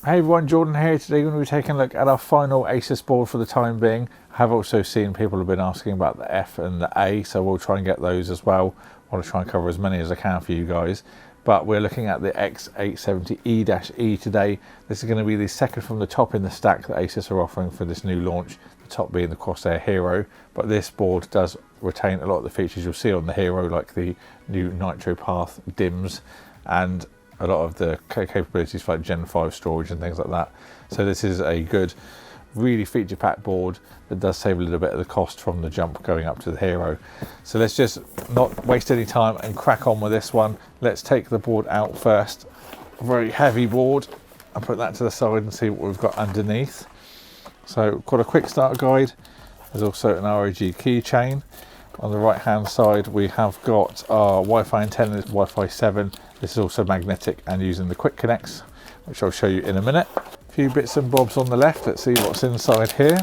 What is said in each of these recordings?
Hey everyone, Jordan here. Today we're going to be taking a look at our final ASUS board for the time being. I have also seen people have been asking about the F and the A, so we'll try and get those as well. I want to try and cover as many as I can for you guys. But we're looking at the X870E-E today. This is going to be the second from the top in the stack that ASUS are offering for this new launch. The top being the Crosshair Hero, but this board does retain a lot of the features you'll see on the Hero, like the new Nitro Path DIMMs and a lot of the capabilities for like Gen 5 storage and things like that. So this is a good, really feature-packed board that does save a little bit of the cost from the jump going up to the Hero. So let's just not waste any time and crack on with this one. Let's take the board out first. A very heavy board. I'll put that to the side and see what we've got underneath. So got a quick start guide. There's also an ROG keychain. On the right hand side we have got our Wi-Fi antenna, Wi-Fi 7. This is also magnetic and using the quick connects, which I'll show you in a minute. A few bits and bobs on the left. Let's see what's inside here.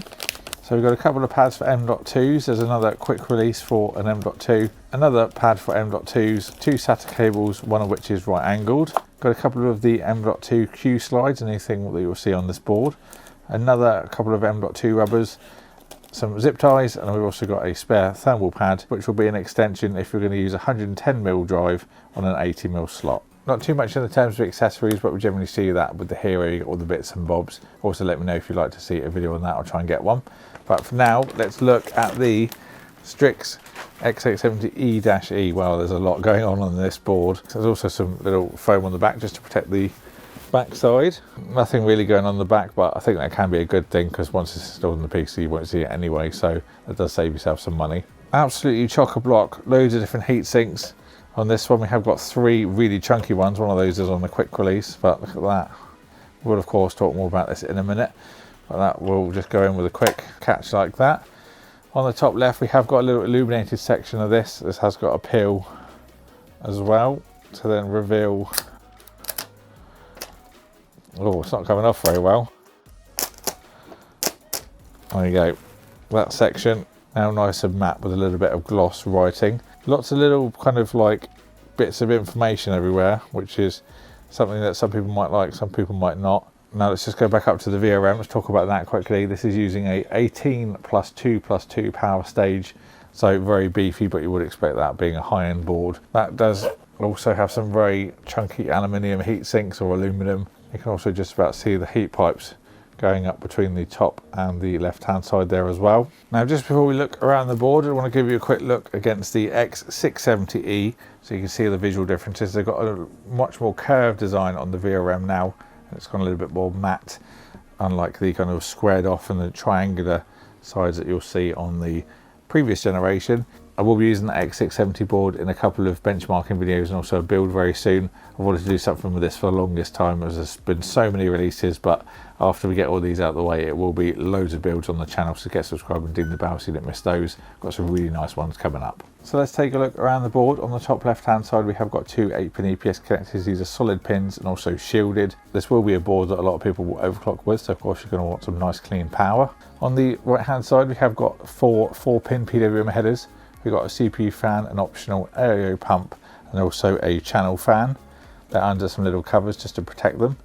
So we've got a couple of pads for M.2s. There's another quick release for an M.2, another pad for M.2s, two SATA cables, one of which is right angled. Got a couple of the M.2 Q slides, anything that you'll see on this board. Another couple of M.2 rubbers, some zip ties, and we've also got a spare thermal pad, which will be an extension if you're going to use a 110mm drive on an 80mm slot. Not too much in the terms of accessories, but we generally see that with the Hero or the bits and bobs. Also let me know if you'd like to see a video on that. I'll try and get one. But for now, let's look at the STRIX X870E-E. Well, there's a lot going on this board. There's also some little foam on the back just to protect the back side. Nothing really going on the back, but I think that can be a good thing because once it's installed on the PC you won't see it anyway, so that does save yourself some money. Absolutely chock-a-block, loads of different heat sinks. On this one we have got three really chunky ones. One of those is on the quick release, but look at that. We'll of course talk more about this in a minute, but that will just go in with a quick catch like that. On the top left we have got a little illuminated section of this. This has got a peel as well to then reveal. Oh, it's not coming off very well. There you go. That section now nice and matte with a little bit of gloss writing. Lots of little kind of like bits of information everywhere, which is something that some people might like, some people might not. Now let's just go back up to the VRM. Let's talk about that quickly. This is using a 18+2+2 power stage, so very beefy, but you would expect that being a high-end board. That does also have some very chunky aluminium heat sinks or aluminum. You can also just about see the heat pipes going up between the top and the left hand side there as well. Now just before we look around the board, I want to give you a quick look against the X670E so you can see the visual differences. They've got a much more curved design on the VRM now, and it's gone a little bit more matte, unlike the kind of squared off and the triangular sides that you'll see on the previous generation. I will be using the X670 board in a couple of benchmarking videos and also a build very soon. I've wanted to do something with this for the longest time as there's been so many releases, but after we get all these out of the way, it will be loads of builds on the channel, so get subscribed and ding the bell so you don't miss those. Got some really nice ones coming up. So let's take a look around the board. On the top left hand side we have got two 8-pin EPS connectors. These are solid pins and also shielded. This will be a board that a lot of people will overclock with, so of course you're going to want some nice clean power. On the right hand side we have got four 4-pin PWM headers. We've got a CPU fan, an optional aero pump, and also a channel fan. They're under some little covers just to protect them.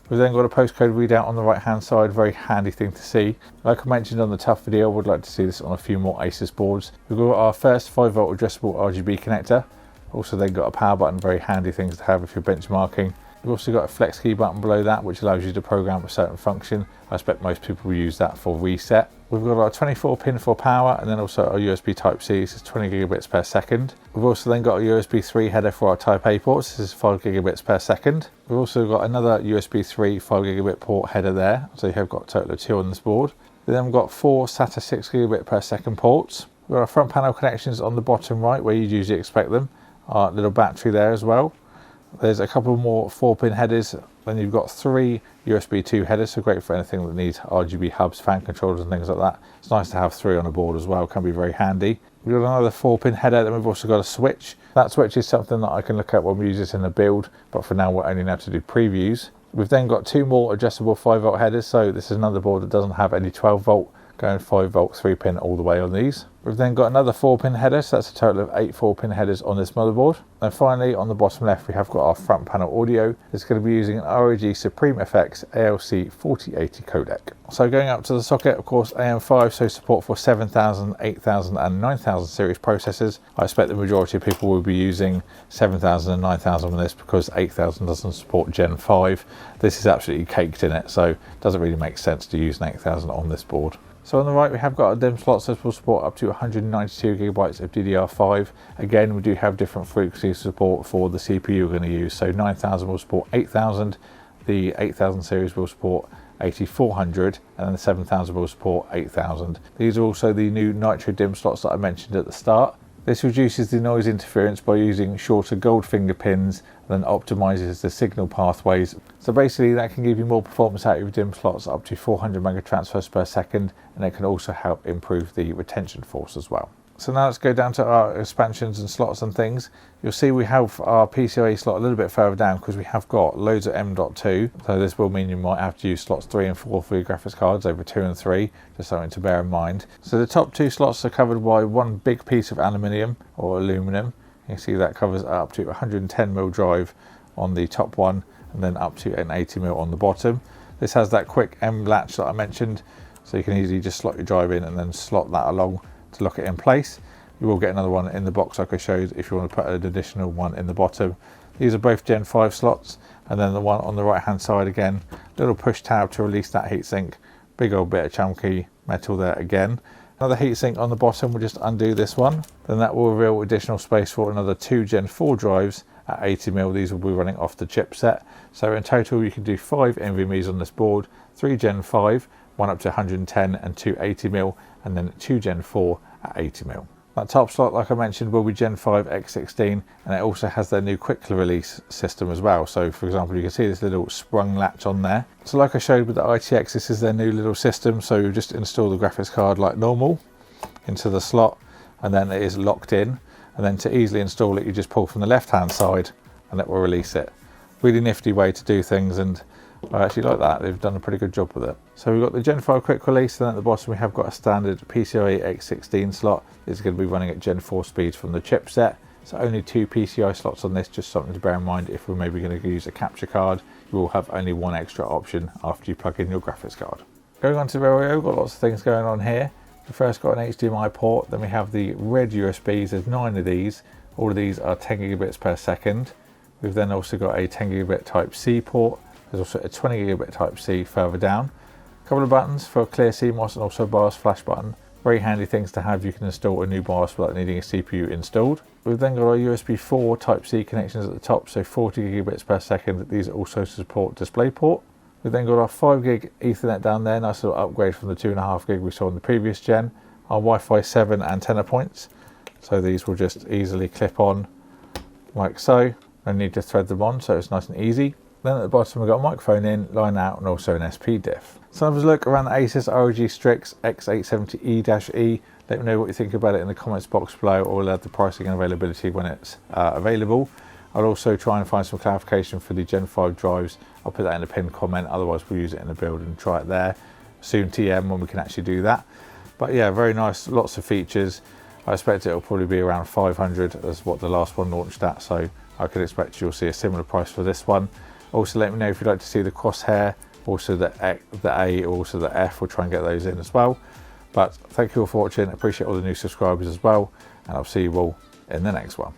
We've then got a postcode readout on the right hand side, very handy thing to see. Like I mentioned on the tough video, I would like to see this on a few more ASUS boards. We've got our first 5V addressable RGB connector. Also then got a power button, very handy things to have if you're benchmarking. We've also got a flex key button below that, which allows you to program a certain function. I expect most people will use that for reset. We've got our 24-pin for power, and then also our USB Type-C. This is 20 gigabits per second. We've also then got a USB 3 header for our Type A ports. This is 5 gigabits per second. We've also got another USB 3 5 gigabit port header there, so you have got a total of 2 on this board. Then we've got 4 SATA 6 gigabit per second ports. We've got our front panel connections on the bottom right, where you'd usually expect them. Our little battery there as well. There's a couple more 4-pin headers. Then you've got 3 USB 2 headers, so great for anything that needs RGB hubs, fan controllers and things like that. It's nice to have 3 on a board as well, can be very handy. We've got another 4-pin header, then we've also got a switch. That switch is something that I can look at when we use this in a build, but for now we're only now to do previews. We've then got 2 more adjustable 5V headers, so this is another board that doesn't have any 12V going 5 volt 3-pin all the way on these. We've then got another 4-pin header, so that's a total of 8 4-pin headers on this motherboard. And finally, on the bottom left, we have got our front panel audio. It's going to be using an ROG Supreme FX ALC 4080 codec. So going up to the socket, of course, AM5, so support for 7000, 8000 and 9000 series processors. I expect the majority of people will be using 7000 and 9000 on this because 8000 doesn't support Gen 5. This is absolutely caked in it, so it doesn't really make sense to use an 8000 on this board. So on the right, we have got our DIMM slots that will support up to 192 gigabytes of DDR5. Again, we do have different frequency support for the CPU we're going to use. So 9000 will support 8000, the 8000 series will support 8400, and then the 7000 will support 8000. These are also the new Nitro DIMM slots that I mentioned at the start. This reduces the noise interference by using shorter gold finger pins and then optimizes the signal pathways. So basically that can give you more performance out of your DIMM slots, up to 400 mega transfers per second, and it can also help improve the retention force as well. So now let's go down to our expansions and slots and things. You'll see we have our PCIe slot a little bit further down because we have got loads of M.2. So this will mean you might have to use slots 3 and 4 for your graphics cards over 2 and 3, just something to bear in mind. So the top 2 slots are covered by one big piece of aluminium or aluminum. You can see that covers up to 110mm drive on the top one, and then up to an 80mm on the bottom. This has that quick M latch that I mentioned, so you can easily just slot your drive in and then slot that along to lock it in place. You will get another one in the box like I showed if you want to put an additional one in the bottom. These are both Gen 5 slots, and then the one on the right hand side again, little push tab to release that heatsink. Big old bit of chunky metal there again. Another heatsink on the bottom, we'll just undo this one. Then that will reveal additional space for another 2 Gen 4 drives at 80mm. These will be running off the chipset. So in total you can do 5 NVMEs on this board, 3 Gen 5, one up to 110 and 2 80mm, and then 2 Gen 4 at 80mm. That top slot, like I mentioned, will be Gen 5 X16, and it also has their new quick release system as well. So for example, you can see this little sprung latch on there. So like I showed with the ITX, this is their new little system. So you just install the graphics card like normal into the slot, and then it is locked in. And then to easily install it, you just pull from the left hand side and it will release it. Really nifty way to do things, and I actually like that. They've done a pretty good job with it. So we've got the Gen 5 quick release, and then at the bottom we have got a standard PCIe X16 slot. It's going to be running at Gen 4 speeds from the chipset. So only 2 PCI slots on this, just something to bear in mind if we're maybe going to use a capture card. You will have only one extra option after you plug in your graphics card. Going on to the rear, we've got lots of things going on here. We first got an HDMI port, then we have the red USBs. There's 9 of these. All of these are 10 gigabits per second. We've then also got a 10 gigabit Type C port. There's also a 20 gigabit Type C further down. A couple of buttons for a clear CMOS and also a BIOS flash button. Very handy things to have. You can install a new BIOS without needing a CPU installed. We've then got our USB 4 Type C connections at the top, so 40 gigabits per second. These also support DisplayPort. We've then got our 5 gig Ethernet down there, nice little upgrade from the 2.5 gig we saw in the previous gen. Our Wi-Fi 7 antenna points, so these will just easily clip on like so. No need to thread them on, so it's nice and easy. Then at the bottom we've got a microphone in, line out, and also an SP diff. So have a look around the ASUS ROG STRIX X870E-E. Let me know what you think about it in the comments box below, or we'll add the pricing and availability when it's available. I'll also try and find some clarification for the Gen 5 drives. I'll put that in a pinned comment, otherwise we'll use it in the build and try it there. Soon TM when we can actually do that. But yeah, very nice, lots of features. I expect it'll probably be around 500 as what the last one launched at, so I could expect you'll see a similar price for this one. Also let me know if you'd like to see the crosshair, also the A, also the F. We'll try and get those in as well. But thank you all for watching. I appreciate all the new subscribers as well, and I'll see you all in the next one.